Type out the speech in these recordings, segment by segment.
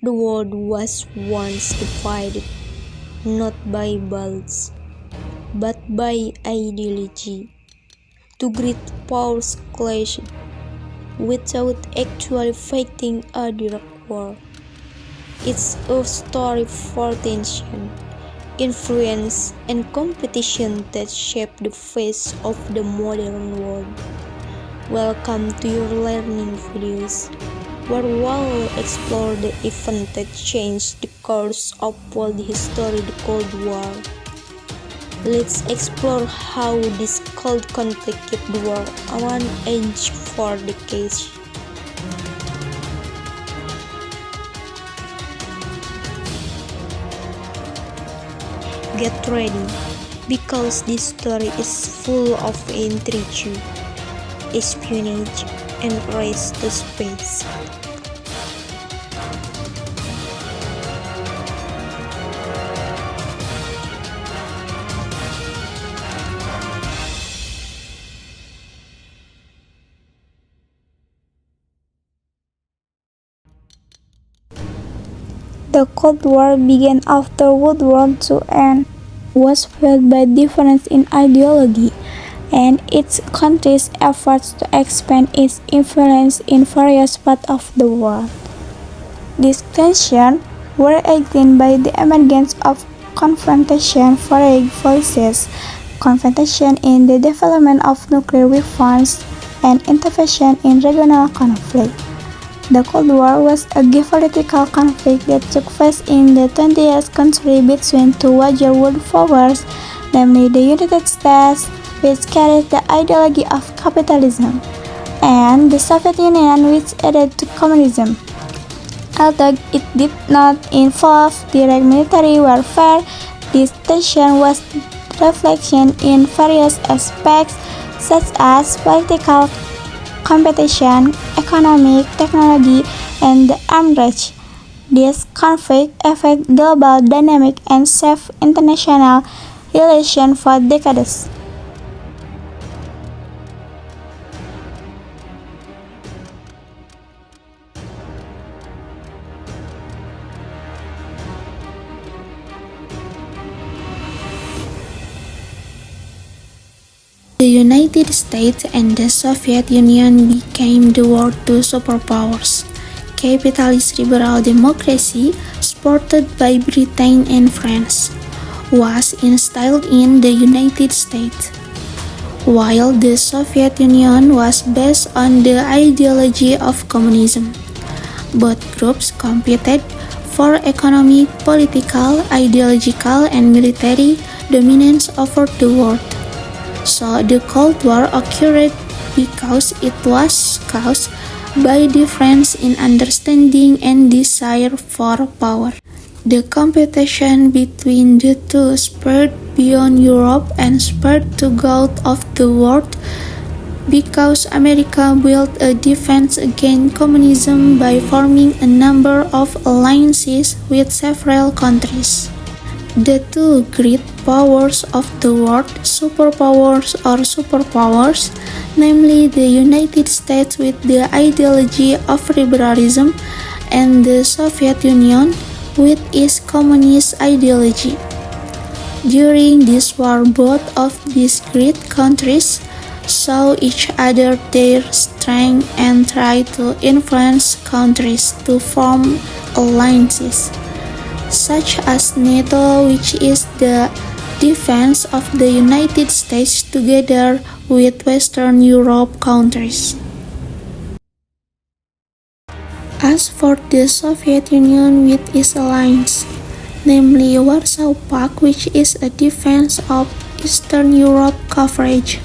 The world was once divided not by battles, but by ideology. Two great powers clashed without actually fighting a direct war. It's a story for tension, influence, and competition that shaped the face of the modern world. Welcome to your learning videos, where we'll explore the event that changed the course of world history, the Cold War. Let's explore how this cold conflict kept the world on edge for decades. Get ready, because this story is full of intrigue, espionage, and race to space. The Cold War began after World War II and was fueled by difference in ideology and its countries' efforts to expand its influence in various parts of the world. These tensions were heightened by the emergence of confrontation foreign forces, confrontation in the development of nuclear weapons, and intervention in regional conflict. The Cold War was a geopolitical conflict that took place in the 20th century between two major world powers, namely the United States, which carried the ideology of capitalism, and the Soviet Union, which adhered to communism. Although it did not involve direct military warfare, this tension was reflected in various aspects such as political competition, economic, technology, and the arms race. This conflict affected global dynamic and shaped international relations for decades. The United States and the Soviet Union became the world's two superpowers. Capitalist liberal democracy, supported by Britain and France, was installed in the United States, while the Soviet Union was based on the ideology of communism. Both groups competed for economic, political, ideological, and military dominance over the world. So the Cold War occurred because it was caused by difference in understanding and desire for power. The competition between the two spread beyond Europe and spread to out of the world because America built a defense against communism by forming a number of alliances with several countries. The two great powers of the world, superpowers, namely the United States with the ideology of liberalism and the Soviet Union with its communist ideology. During this war, both of these great countries saw each other their strength and tried to influence countries to form alliances, such as NATO, which is the defense of the United States together with Western Europe countries. As for the Soviet Union with its alliance, namely Warsaw Pact, which is a defense of Eastern Europe coverage,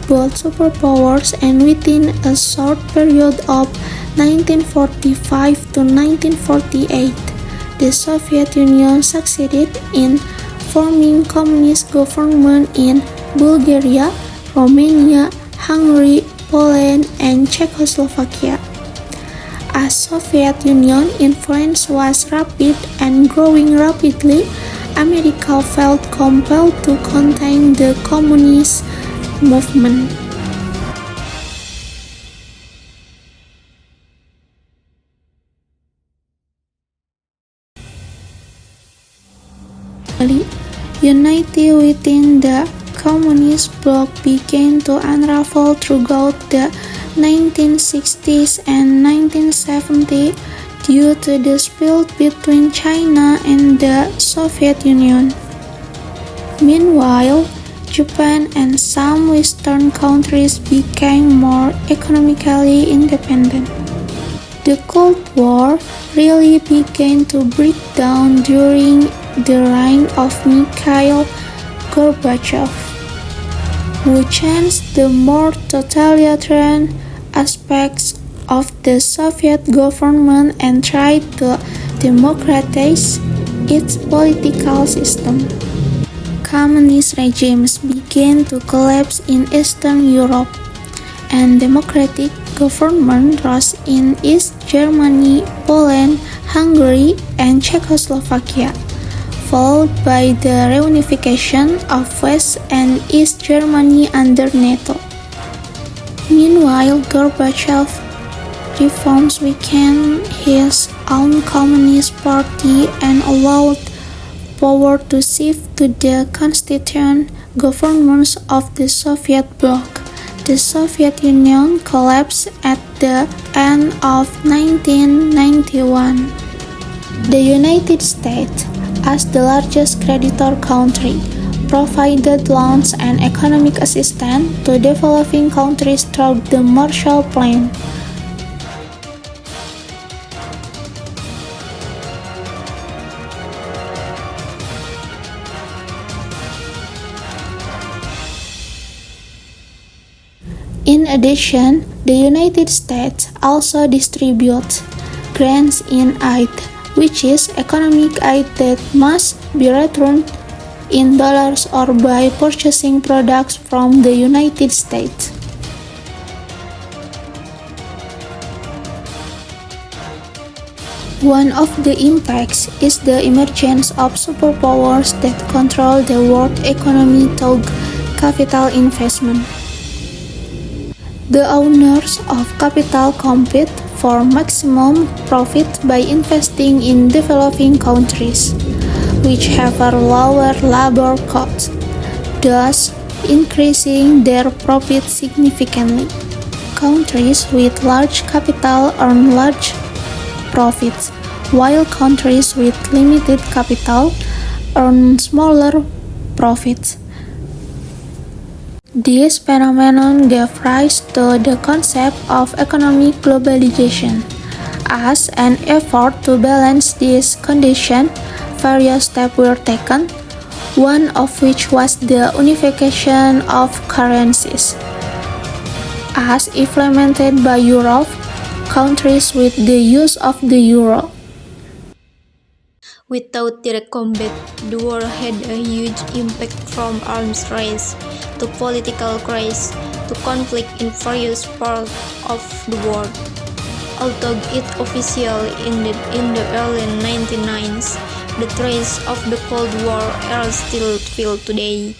both superpowers, and within a short period of 1945 to 1948, the Soviet Union succeeded in forming communist government in Bulgaria, Romania, Hungary, Poland, and Czechoslovakia. As Soviet Union influence was rapid and growing rapidly, America felt compelled to contain the communist movement. Unity within the communist bloc began to unravel throughout the 1960s and 1970s due to the split between China and the Soviet Union. Meanwhile, Japan and some Western countries became more economically independent. The Cold War really began to break down during the reign of Mikhail Gorbachev, who changed the more totalitarian aspects of the Soviet government and tried to democratize its political system. Communist regimes began to collapse in Eastern Europe, and democratic government rose in East Germany, Poland, Hungary, and Czechoslovakia, followed by the reunification of West and East Germany under NATO. Meanwhile, Gorbachev reforms weakened his own Communist Party and allowed power to shift to the constituent governments of the Soviet bloc. The Soviet Union collapsed at the end of 1991. The United States, as the largest creditor country, provided loans and economic assistance to developing countries through the Marshall Plan. In addition, the United States also distributes grants in aid, which is economic aid that must be returned in dollars or by purchasing products from the United States. One of the impacts is the emergence of superpowers that control the world economy through capital investment. The owners of capital compete for maximum profit by investing in developing countries, which have a lower labor cost, thus increasing their profit significantly. Countries with large capital earn large profits, while countries with limited capital earn smaller profits. This phenomenon gave rise to the concept of economic globalization. As an effort to balance this condition, various steps were taken, one of which was the unification of currencies. As implemented by Europe, countries with the use of the euro. Without direct combat, the war had a huge impact from arms race to political crisis to conflict in various parts of the world. Although it officially ended in the early 1990s, the traces of the Cold War are still felt today.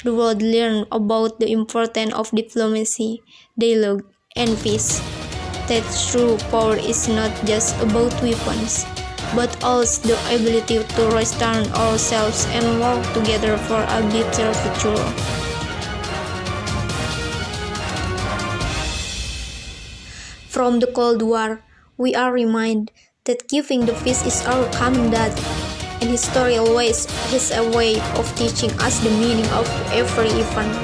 The world learned about the importance of diplomacy, dialogue, and peace. That true power is not just about weapons, but also the ability to restore ourselves and work together for a better future. From the Cold War, we are reminded that giving the peace is our common duty, and history always has a way of teaching us the meaning of every event.